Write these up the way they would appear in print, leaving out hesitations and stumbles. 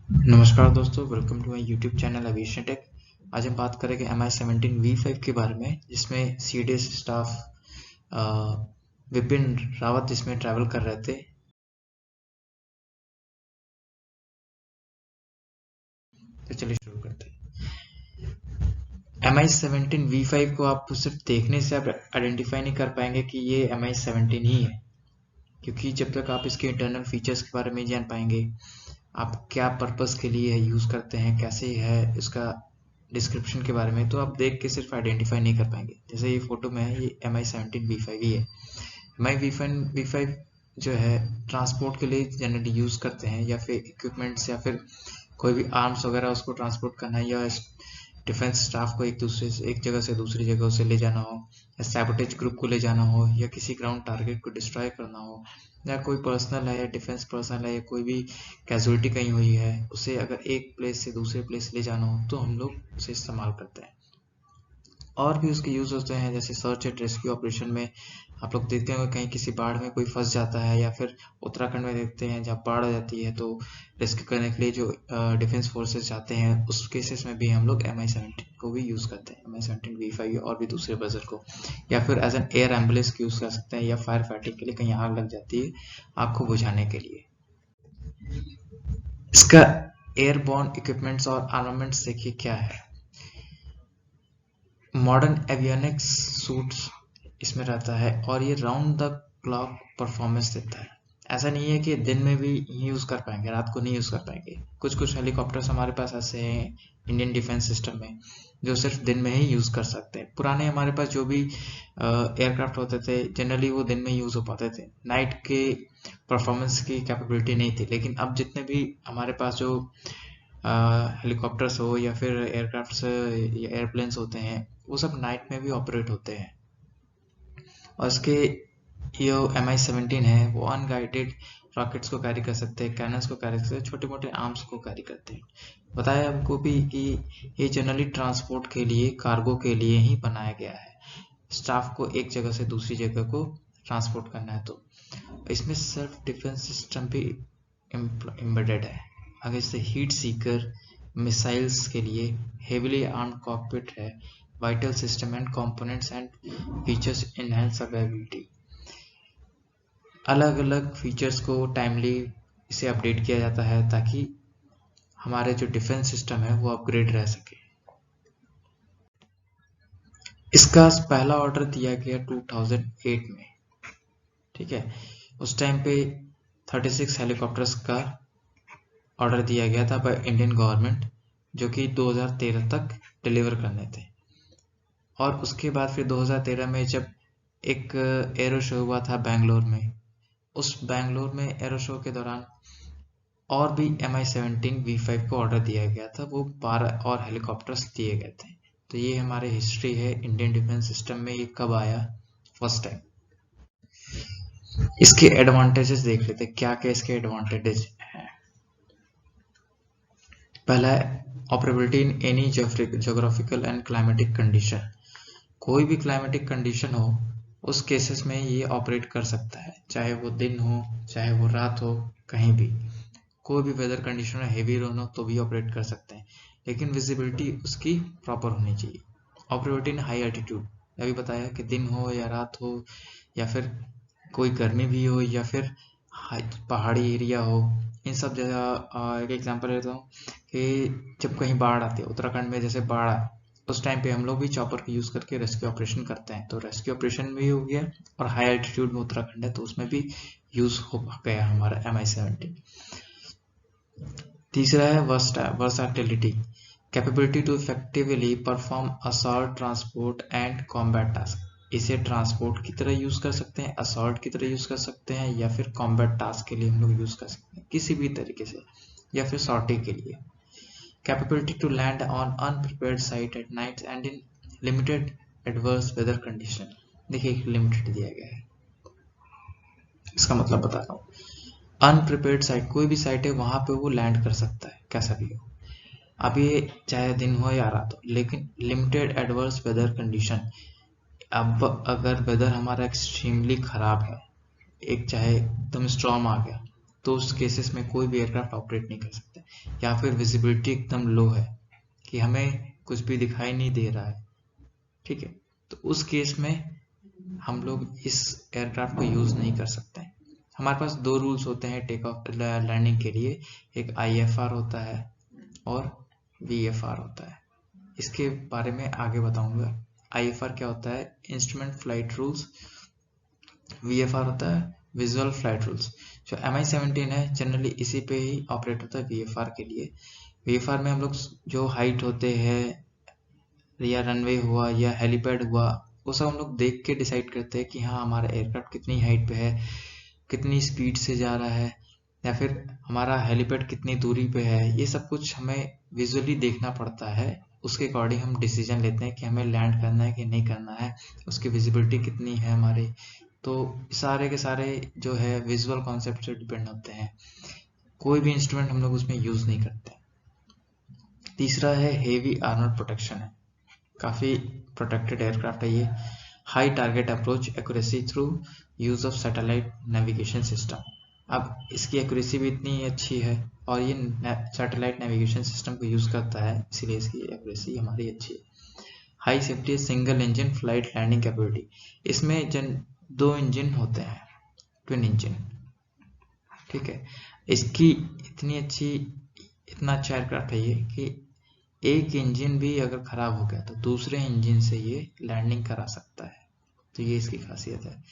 नमस्कार दोस्तों, welcome to my YouTube channel aviation tech. आज हम बात करेंगे MI-17V5 के बारे में, जिसमें CDS स्टाफ विपिन रावत इसमें ट्रैवल कर रहे थे। तो चलिए शुरू करते हैं। MI-17V5 को आप सिर्फ देखने से आप आइडेंटिफाई नहीं कर पाएंगे कि ये MI-17 ही है, क्योंकि जब तक आप इसके इंटरनल फीचर्स के बारे में जान पाएंगे, आप क्या पर्पस के लिए यूज़ करते हैं, कैसे है इसका डिस्क्रिप्शन के बारे में, तो आप देख के सिर्फ आइडेंटिफाई नहीं कर पाएंगे। जैसे ये फोटो में है, ये MI-17V5 ही है। MI-V5 जो है ट्रांसपोर्ट के लिए जनरली यूज़ करते हैं, या फिर इक्विपमेंट्स या फिर कोई भी आर्म्स वगैरह उसको ट्रांसपोर्ट करना है, या डिफेंस स्टाफ को एक जगह से दूसरी जगह उसे ले जाना हो, या सैबोटेज ग्रुप को ले जाना हो, या किसी ग्राउंड टारगेट को डिस्ट्रॉय करना हो, या कोई पर्सनल है या डिफेंस पर्सनल है या कोई भी कैजुअलिटी कहीं हुई है, उसे अगर एक प्लेस से दूसरे प्लेस ले जाना हो तो हम लोग उसे इस्तेमाल करते हैं। और भी उसके यूज होते हैं, जैसे सर्च एंड रेस्क्यू ऑपरेशन में आप लोग देखते होंगे कहीं किसी बाढ़ में कोई फंस जाता है, या फिर उत्तराखंड में देखते हैं जब बाढ़ आ जाती है तो रेस्क्यू करने के लिए जो डिफेंस फोर्सेस जाते हैं, उस केसेस में भी हम लोग MI-17 को भी यूज करते हैं, MI-17V5 और भी दूसरे बजर को। या फिर as an air ambulance use कर सकते हैं, या फायर फाइटिंग के लिए कहीं आग लग जाती है, आग को बुझाने के लिए। इसका एयरबॉर्न इक्विपमेंट्स और आर्मामेंट्स देखिए क्या है। मॉडर्न एवियोनिक्स सूट्स इसमें रहता है, और ये राउंड द क्लॉक परफॉर्मेंस देता है। ऐसा नहीं है कि दिन में भी यूज कर पाएंगे, रात को नहीं यूज कर पाएंगे। कुछ कुछ हेलीकॉप्टर्स हमारे पास ऐसे हैं इंडियन डिफेंस सिस्टम में, जो सिर्फ दिन में ही यूज कर सकते हैं। पुराने हमारे पास जो भी एयरक्राफ्ट होते थे, जनरली वो दिन में यूज हो पाते थे, नाइट के परफॉर्मेंस की कैपेबिलिटी नहीं थी। लेकिन अब जितने भी हमारे पास जो हेलीकॉप्टर्स हो या फिर एयरक्राफ्ट्स या एयरप्लेन्स होते हैं, वो सब नाइट में भी ऑपरेट होते हैं। और इसके जो MI-17 है, वो अनगाइडेड रॉकेट्स को कैरी कर सकते हैं, कैनन्स को कैरी कर सकते हैं, छोटे मोटे आर्म्स को कैरी करते हैं। बताया हमको भी कि ये जनरली ट्रांसपोर्ट के लिए, कार्गो के लिए ही बनाया गया है। स्टाफ को एक जगह से दूसरी जगह को ट्रांसपोर्ट करना है, तो इसमें सेल्फ डिफेंस सिस्टम भी एम्बेडेड है। आगे से हीट सीकर मिसाइल्स के लिए हेवीली आर्म्ड कॉकपिट है, vital system and components and features enhance availability. अलग अलग फीचर्स को टाइमली इसे अपडेट किया जाता है, ताकि हमारे जो डिफेंस सिस्टम है वो अपग्रेड रह सके। इसका पहला ऑर्डर दिया गया 2008 में, ठीक है। उस टाइम पे 36 हेलीकॉप्टर्स का ऑर्डर दिया गया था बाय इंडियन गवर्नमेंट, जो कि 2013 तक डिलीवर करने थे। और उसके बाद फिर 2013 में जब एक एरो शो हुआ था बेंगलोर में, उस बेंगलोर में एरो शो के दौरान और भी MI-17V5 को ऑर्डर दिया गया था, वो 12 और हेलीकॉप्टर्स दिए गए थे। तो ये हमारे हिस्ट्री है इंडियन डिफेंस सिस्टम में, ये कब आया फर्स्ट टाइम। इसके एडवांटेजेस देख लेते हैं, क्या क्या इसके एडवांटेजेस हैं। पहला है operability in any geographical and climatic condition. कोई भी क्लाइमेटिक कंडीशन हो, उस केसेस में ये ऑपरेट कर सकता है, चाहे वो दिन हो चाहे वो रात हो, कहीं भी कोई भी वेदर कंडीशन है, हेवी रेन हो तो भी ऑपरेट कर सकते हैं। लेकिन विजिबिलिटी उसकी प्रॉपर होनी चाहिए। ऑपरेबिलिटी इन हाई एल्टीट्यूड, अभी बताया कि दिन हो या रात हो, या फिर कोई गर्मी भी हो, या फिर पहाड़ी एरिया हो, इन सब जगह। एक एग्जांपल लेता हूँ कि जब कहीं बाढ़ आती है, उत्तराखंड में जैसे बाढ़ आए, उस टाइम पे हम लोग भी चॉपर का यूज करके रेस्क्यू ऑपरेशन करते हैं, तो रेस्क्यू ऑपरेशन भी हो गया। और हाई एल्टीट्यूड में उत्तराखंड है तो उसमें भी यूज हो गया हमारा MI-17। तीसरा है versatility, capability to effectively perform assault, transport and combat task. इसे ट्रांसपोर्ट की तरह यूज कर सकते हैं, असॉल्ट की तरह यूज कर सकते हैं, या फिर कॉम्बैट टास्क के लिए हम लोग यूज कर सकते हैं किसी भी तरीके से, या फिर सॉर्टी के लिए। Capability to land on unprepared site at night and in limited adverse weather condition. देखिए लिमिटेड दिया गया है, इसका मतलब बताता हूँ। अनप्रिपेयर्ड साइट, कोई भी साइट है वहां पे वो लैंड कर सकता है कैसा भी हो, अब ये चाहे दिन हो या रात हो। लेकिन लिमिटेड एडवर्स वेदर कंडीशन, अब अगर वेदर हमारा एक्सट्रीमली खराब है, एक चाहे एकदम स्ट्रॉर्म आ गया, तो उस केसेस में कोई भी एयरक्राफ्ट ऑपरेट नहीं कर सकता, या फिर विजिबिलिटी एकदम लो है कि हमें कुछ भी दिखाई नहीं दे रहा है, ठीक है, तो उस केस में हम लोग इस एयरक्राफ्ट को यूज नहीं कर सकते हैं। हमारे पास दो रूल्स होते हैं टेक ऑफ लैंडिंग के लिए, एक IFR होता है और VFR होता है। इसके बारे में आगे बताऊंगा। IFR क्या होता है, इंस्ट्रूमेंट फ्लाइट रूल्स। VFR होता है विजुअल फ्लाइट रूल्स। जो Mi-17 है जनरली इसी पे ही ऑपरेट होता है VFR के लिए। VFR में हम लोग जो हाइट होते हैं या रनवे हुआ या हेलीपैड हुआ, वो सब हम लोग देख के डिसाइड करते हैं कि हाँ हमारा एयरक्राफ्ट कितनी हाइट पे है, कितनी स्पीड से जा रहा है, या फिर हमारा हेलीपैड कितनी दूरी पे है। ये सब कुछ हमें विजुअली देखना पड़ता है, उसके अकॉर्डिंग हम डिसीजन लेते हैं कि हमें लैंड करना है कि नहीं करना है, उसकी विजिबिलिटी कितनी है हमारी। तो सारे के सारे जो है विजुअल कॉन्सेप्ट से डिपेंड होते हैं, कोई भी इंस्ट्रूमेंट हम लोग उसमें यूज नहीं करते। तीसरा है हेवी आर्मर प्रोटेक्शन है, काफी प्रोटेक्टेड एयरक्राफ्ट है ये। High target approach accuracy through use of satellite navigation system. अब इसकी एक्यूरेसी भी इतनी अच्छी है और ये सैटेलाइट नेविगेशन सिस्टम को यूज करता है, इसीलिए इसकी एक्यूरेसी हमारी अच्छी है। High safety single engine flight landing capability, इसमें दो इंजन होते हैं, ट्विन इंजन, ठीक है। इसकी इतनी अच्छी, इतना अच्छा एयरक्राफ्ट है ये कि एक इंजन भी अगर खराब हो गया तो दूसरे इंजन से ये लैंडिंग करा सकता है, तो ये इसकी खासियत है।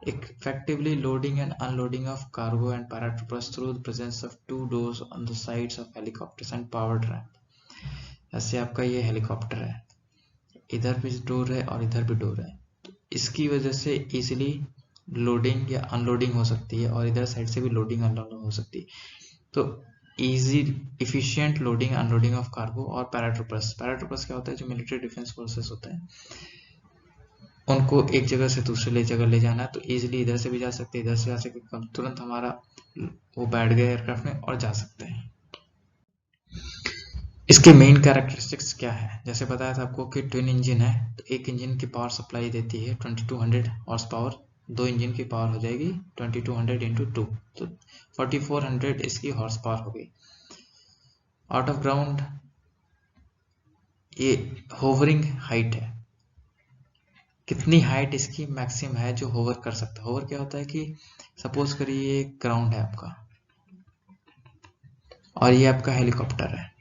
Effectively loading and unloading of cargo and paratroopers through the presence of 2 doors on the sides of helicopters and powered ramp. जैसे आपका ये हेलीकॉप्टर है, इधर भी डोर है और इधर भी डोर है, तो इसकी वजह से इजिली लोडिंग या अनलोडिंग हो सकती है, और इधर साइड से भी लोडिंग अनलोडिंग हो सकती है। तो easy efficient loading unloading of cargo. और पैराट्रूपर्स, पैराट्रूपर्स क्या होता है, जो मिलिट्री डिफेंस फोर्सेस होते हैं, उनको एक जगह से दूसरे जगह ले जाना है, तो इजीली इधर से भी जा सकते हैं, इधर से जा सकते, तुरंत हमारा वो बैठ गए एयरक्राफ्ट में और जा सकते हैं। इसके मेन कैरेक्टरिस्टिक्स क्या है, जैसे बताया था आपको कि ट्विन इंजन है, तो एक इंजन की पावर सप्लाई देती है 2200 हॉर्स पावर, दो इंजन की पावर हो जाएगी 2200 इंटू 2, तो 4400 इसकी हॉर्स पावर हो गई। आउट ऑफ ग्राउंड ये होवरिंग हाइट है, कितनी हाइट इसकी मैक्सिमम है जो होवर कर सकता है। होवर क्या होता है कि सपोज करिए ग्राउंड है आपका और ये आपका हेलीकॉप्टर है,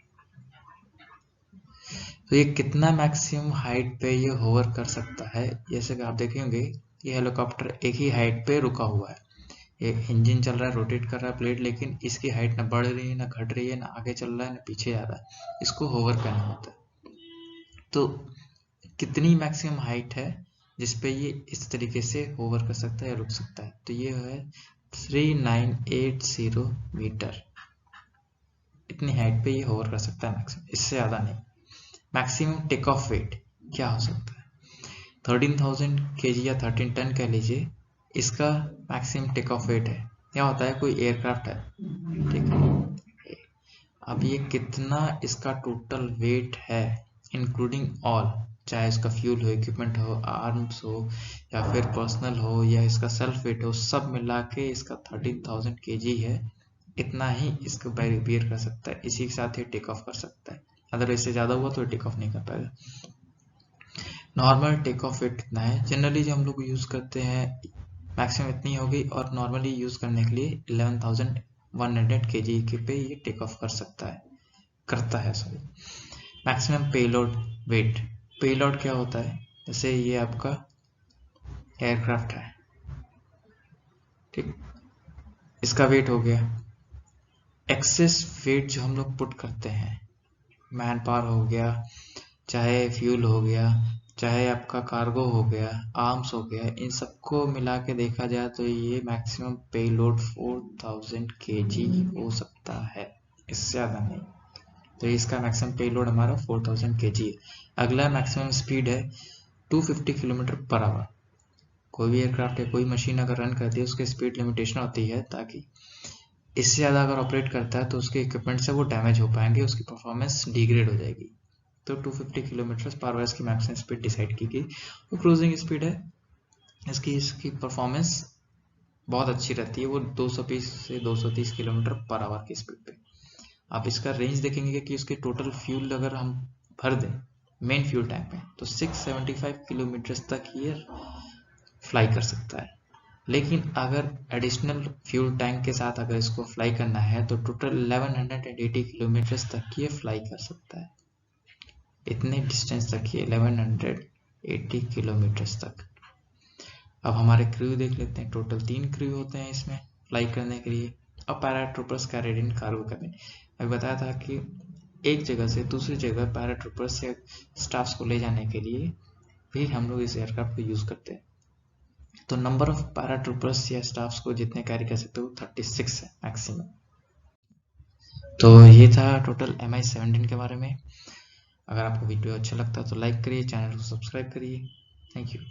तो ये कितना मैक्सिमम हाइट पे ये होवर कर सकता है। जैसे कि आप देखेंगे ये हेलीकॉप्टर एक ही हाइट पे रुका हुआ है, ये इंजन चल रहा है, रोटेट कर रहा है प्लेट, लेकिन इसकी हाइट ना बढ़ रही है ना घट रही है, ना आगे चल रहा है ना पीछे जा रहा है, इसको होवर करना होता है। तो कितनी मैक्सिमम हाइट है जिसपे ये इस तरीके से होवर कर सकता है या रुक सकता है, तो ये है 3980 मीटर, इतनी हाइट पे ये होवर कर सकता है मैक्सिमम, इससे ज्यादा नहीं। मैक्सिमम टेक ऑफ वेट क्या हो सकता है, 13,000 kg या 13 टन कह लीजिए, इसका मैक्सिमम टेक ऑफ वेट है। क्या होता है, कोई एयरक्राफ्ट है, ठीक है, अब ये कितना इसका टोटल वेट है इंक्लूडिंग ऑल, चाहे इसका फ्यूल हो, इक्विपमेंट हो, आर्म्स हो, या फिर पर्सनल हो, या इसका सेल्फ वेट हो, सब मिला के इसका 13,000 kg है, इतना ही इसको बियर कर सकता है, इसी के साथ ही टेक ऑफ कर सकता है। अगर इससे ज्यादा हुआ तो टेक ऑफ नहीं कर पाएगा। नॉर्मल टेक ऑफ वेट कितना है, जनरली जो हम लोग यूज करते हैं मैक्सिमम इतनी होगी, और नॉर्मली यूज करने के लिए 11,100 kg के पे ये टेक ऑफ करता है sorry. Maximum payload weight, payload क्या होता है, जैसे ये आपका एयरक्राफ्ट है, ठीक, इसका वेट हो गया, एक्सेस वेट जो हम लोग पुट करते हैं, मैन पावर हो गया, चाहे फ्यूल हो गया, चाहे आपका कार्गो हो गया, आर्म्स हो गया, इन सबको मिला के देखा जाए तो ये मैक्सिमम पेलोड 4000 kg हो सकता है, इससे ज्यादा नहीं। तो इसका मैक्सिमम पेलोड हमारा 4000 kg है। अगला मैक्सिमम स्पीड है 250 किलोमीटर पर आवर। कोई भी एयरक्राफ्ट या कोई मशीन अगर रन करती है उसकी स्पीड लिमिटेशन होती है, ताकि इससे ज़्यादा अगर ऑपरेट करता है तो उसके इक्विपमेंट से वो डैमेज हो पाएंगे, उसकी परफॉर्मेंस डिग्रेड हो जाएगी। तो 250 किलोमीटर पर आवर की मैक्सिमम स्पीड डिसाइड की गई। वो क्रूजिंग स्पीड है, इसकी परफॉर्मेंस बहुत अच्छी रहती है, वो 220 से 230 किलोमीटर पर आवर की स्पीड पे। आप इसका रेंज देखेंगे कि उसके टोटल फ्यूल अगर हम भर दें मेन फ्यूल टैंक में तो 675 किलोमीटर तक ये फ्लाई कर सकता है। लेकिन अगर एडिशनल फ्यूल टैंक के साथ अगर इसको फ्लाई करना है तो टोटल 1180 किलोमीटर तक ये फ्लाई कर सकता है। इतने डिस्टेंस तक ये 1180 किलोमीटर तक। अब हमारे क्रू देख लेते हैं। टोटल 3 क्रू होते हैं इसमें फ्लाई करने के लिए। अब paratroopers carried in cargo cabin, अभी बताया था कि एक जगह से दूसरी जगह पैराट्रूपर्स या स्टाफ्स को ले जाने के लिए भी हम लोग इस एयरक्राफ्ट को यूज करते हैं। तो नंबर ऑफ पैराट्रूपर्स या स्टाफ्स को जितने कैरी कर सकते हो 36 है मैक्सिमम। तो ये था टोटल MI-17 के बारे में। अगर आपको वीडियो अच्छा लगता है तो लाइक करिए, चैनल को सब्सक्राइब करिए। Thank you.